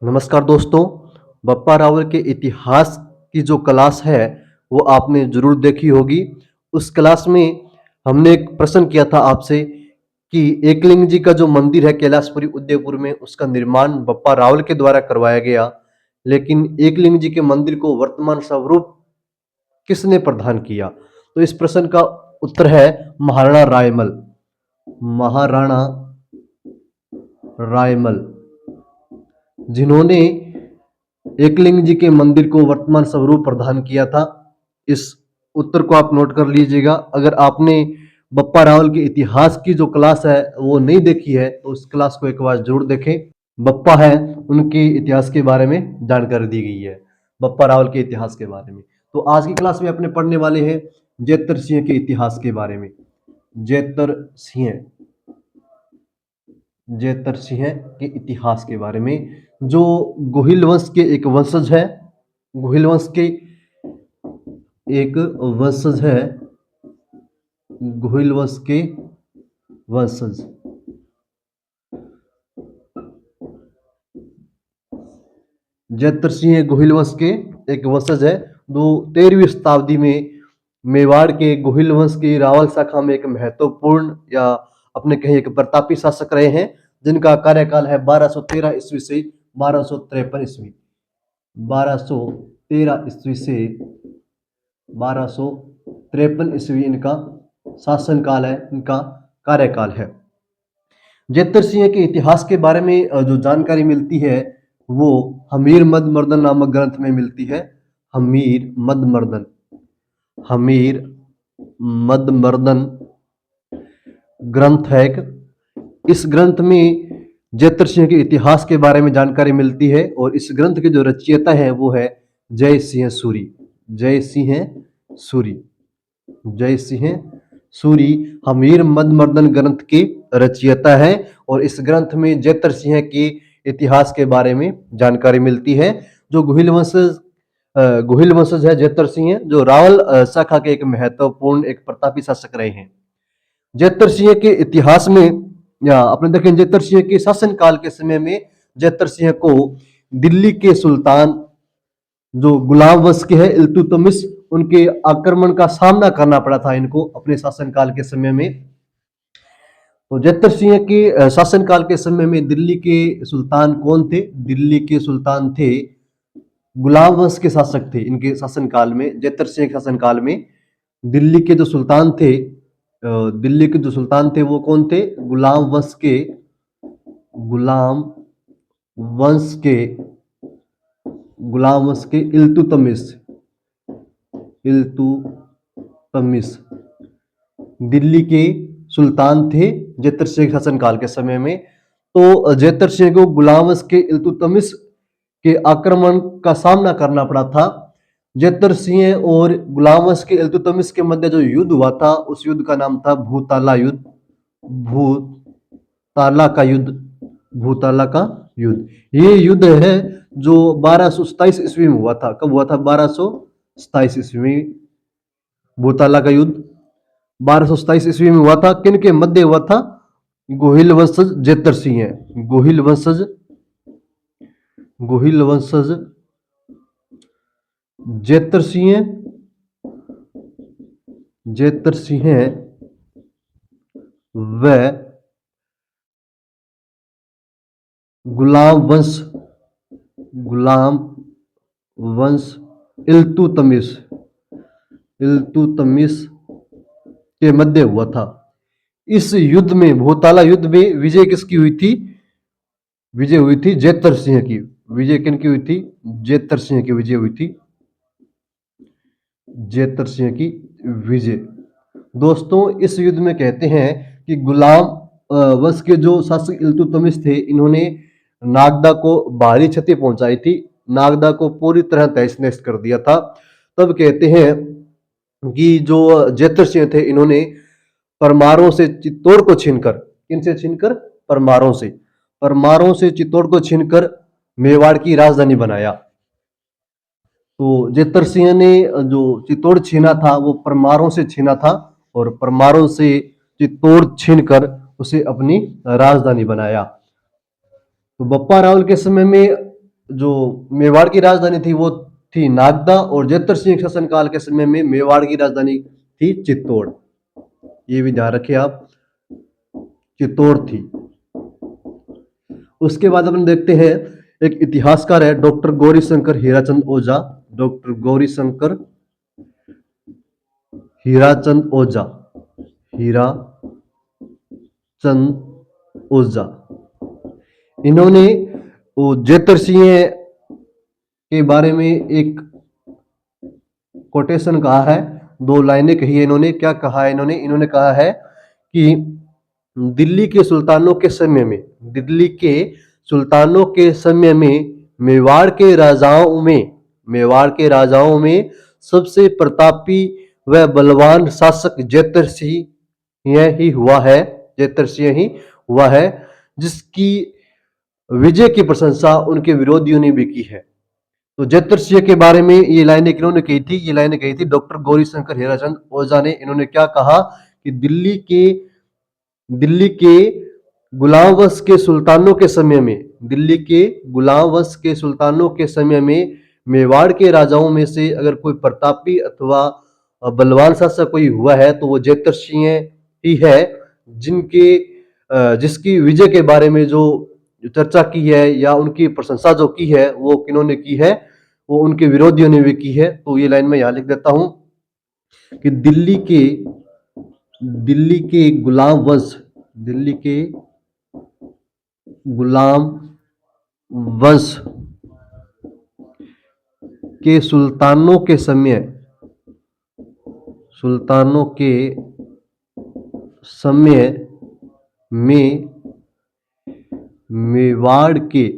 नमस्कार दोस्तों। बप्पा रावल के इतिहास की जो क्लास है वो आपने जरूर देखी होगी। उस क्लास में हमने एक प्रश्न किया था आपसे कि एकलिंग जी का जो मंदिर है कैलाशपुरी उदयपुर में उसका निर्माण बप्पा रावल के द्वारा करवाया गया, लेकिन एकलिंग जी के मंदिर को वर्तमान स्वरूप किसने प्रदान किया? तो इस प्रश्न का उत्तर है महाराणा रायमल। महाराणा रायमल जिन्होंने एकलिंग जी के मंदिर को वर्तमान स्वरूप प्रदान किया था। इस उत्तर को आप नोट कर लीजिएगा। अगर आपने बप्पा रावल के इतिहास की जो क्लास है वो नहीं देखी है तो उस क्लास को एक बार जरूर देखें। बप्पा है उनके इतिहास के बारे में जानकारी दी गई है, बप्पा रावल के इतिहास के बारे में। तो आज की क्लास में अपने पढ़ने वाले हैं जेतर सिंह के इतिहास के बारे में। जेतर सिंह जेतर सिंह के इतिहास के बारे में, जो गोहिल वंश के एक वंशज है। गोहिल वंश के एक वंशज है। गोहिल वंश के वंशज जेतर सिंह गोहिल वंश के एक वंशज है। जो 13वीं शताब्दी में मेवाड़ के गोहिल वंश की रावल शाखा में एक महत्वपूर्ण या अपने कहीं एक प्रतापी शासक रहे हैं, जिनका कार्यकाल है 1213 ईस्वी से 1253 ईस्वी। 1213 ईस्वी से 1253 ईस्वी इनका शासन काल है, इनका कार्यकाल है। जेतर सिंह के इतिहास के बारे में जो जानकारी मिलती है वो हमीर मद मर्दन नामक ग्रंथ में मिलती है। हमीर मद मर्दन, हमीर मद मर्दन ग्रंथ है एक। इस ग्रंथ में जेतर सिंह के इतिहास के बारे में जानकारी मिलती है और इस ग्रंथ के जो रचयिता है वो है जय सिंह सूरी। जय सिंह सूरी, जय सिंह सूरी हमीर मद मर्दन ग्रंथ के रचयिता है और इस ग्रंथ में जेतर सिंह के इतिहास के बारे में जानकारी मिलती है। जो गोहिल वंशज है जेतर सिंह, जो रावल शाखा के एक महत्वपूर्ण एक प्रतापी शासक रहे हैं। जेतर सिंह के इतिहास में या अपने देखें जेतर सिंह के शासन काल के समय में जेतर सिंह को दिल्ली के सुल्तान जो गुलाम वंश के हैं इल्तुतमिश, उनके आक्रमण का सामना करना पड़ा था इनको अपने शासनकाल के समय में। तो जेतर सिंह के शासनकाल के समय में दिल्ली के सुल्तान कौन थे? दिल्ली के सुल्तान थे गुलाम वंश के शासक थे इनके शासनकाल में। जेतर सिंह के शासनकाल में दिल्ली के जो सुल्तान थे, दिल्ली के जो सुल्तान थे वो कौन थे? गुलाम वंश के, गुलाम वंश के, गुलाम वंश के इल्तुतमिश, इल्तुतमिश दिल्ली के सुल्तान थे जेतर सिंह शासनकाल के समय में। तो जेतर सिंह को गुलाम वंश के इल्तुतमिश के आक्रमण का सामना करना पड़ा था। जेतर सिंह और गुलाम वंश के इल्तुतमिश के मध्य जो युद्ध हुआ था उस युद्ध का नाम था भूताला युद्ध। भूताला का युद्ध, भूताला का युद्ध। ये युद्ध है जो 1227 ईस्वी में हुआ था। कब हुआ था? 1227 ईस्वी में भूताला का युद्ध 1227 ईस्वी में हुआ था। किन के मध्य हुआ था? गोहिल वंशज जेतर सिंह, गोहिल वंशज, गोहिल वंशज जेतर सिंह, जेतर सिंह व गुलाम वंश, गुलाम वंश इल्तुतमिश, इल्तुतमिश के मध्य हुआ था। इस युद्ध में, भूताला युद्ध में विजय किसकी हुई थी? विजय हुई थी जेतर सिंह की। विजय किन की हुई थी? जेतर सिंह की विजय हुई थी, जेतर सिंह की विजय। दोस्तों इस युद्ध में कहते हैं कि गुलाम वंश के जो शासक इल्तुतमिश थे इन्होंने नागदा को भारी क्षति पहुंचाई थी, नागदा को पूरी तरह तहस नहस कर दिया था। तब कहते हैं कि जो जेतर सिंह थे इन्होंने परमारों से चित्तौड़ को छीनकर, किनसे छीनकर? परमारों से, परमारों से चित्तौड़ को छीनकर मेवाड़ की राजधानी बनाया। तो जेतर सिंह ने जो चित्तौड़ छीना था वो परमारों से छीना था और परमारों से चित्तौड़ छीनकर उसे अपनी राजधानी बनाया। तो बप्पा रावल के समय में जो मेवाड़ की राजधानी थी वो थी नागदा, और जेतर सिंह के शासनकाल के समय में मेवाड़ की राजधानी थी चित्तौड़। ये भी ध्यान रखिए आप, चित्तौड़ थी। उसके बाद अपन देखते हैं, एक इतिहासकार है डॉक्टर गौरीशंकर हीराचंद ओझा। डॉक्टर गौरीशंकर हीराचंद ओझा, हीराचंद ओझा, इन्होंने वो जेतर सिंह के बारे में एक कोटेशन कहा है, दो लाइनें कही है इन्होंने। क्या कहा है इन्होंने? इन्होंने कहा है कि दिल्ली के सुल्तानों के समय में, दिल्ली के सुल्तानों के समय में मेवाड़ के राजाओं में, मेवाड़ के राजाओं में सबसे प्रतापी व बलवान शासक जेतर सिंह ही हुआ है, जेतर सिंह ही हुआ है, जिसकी विजय की प्रशंसा उनके विरोधियों ने भी की है। तो जेतर सिंह के बारे में ये लाइनें किन्होंने कही थी? ये लाइनें कही थी डॉक्टर गौरीशंकर हीराचंद ओझा ने। इन्होंने क्या कहा कि दिल्ली के गुलाम वंश के सुल्तानों के समय में, दिल्ली के गुलाम वंश के सुल्तानों के समय में मेवाड़ के राजाओं में से अगर कोई प्रतापी अथवा बलवान शासक कोई हुआ है तो वो जेतर सिंह ही है, जिसकी विजय के बारे में जो चर्चा की है या उनकी प्रशंसा जो की है वो किन्होंने की है? वो उनके विरोधियों ने भी की है। तो ये लाइन मैं यहां लिख देता हूं कि दिल्ली के गुलाम वंश, दिल्ली के गुलाम वंश के सुल्तानों के समय, सुल्तानों के समय में मेवाड़ के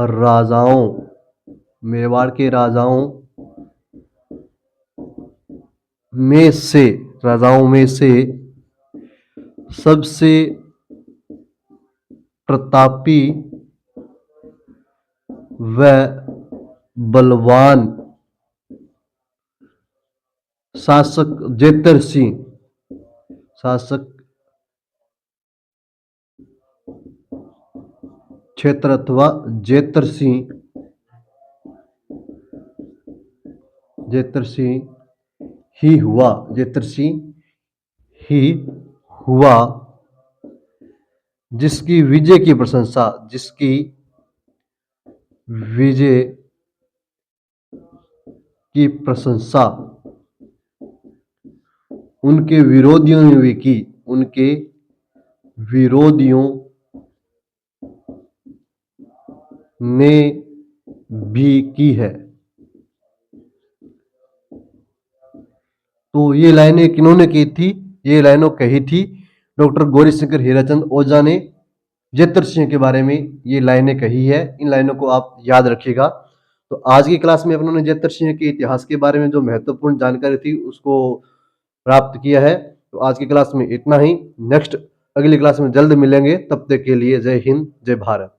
राजाओं, मेवाड़ के राजाओं में से सबसे प्रतापी व बलवान शासक जेतर सिंह, शासक क्षेत्र अथवा जेतर सिंह ही हुआ, जेतर सिंह ही हुआ, जिसकी विजय की प्रशंसा, जिसकी विजय की प्रशंसा उनके विरोधियों ने भी की, उनके विरोधियों ने भी की है। तो ये लाइनें किन्होंने की थी? ये लाइनों कही थी डॉक्टर गौरीशंकर हीराचंद ओझा ने जेतर सिंह के बारे में। ये लाइनें कही है, इन लाइनों को आप याद रखिएगा। तो आज की क्लास में अपनों ने जेतर सिंह के इतिहास के बारे में जो महत्वपूर्ण जानकारी थी उसको प्राप्त किया है। तो आज की क्लास में इतना ही। नेक्स्ट अगली क्लास में जल्द मिलेंगे, तब तक के लिए जय हिंद, जय भारत।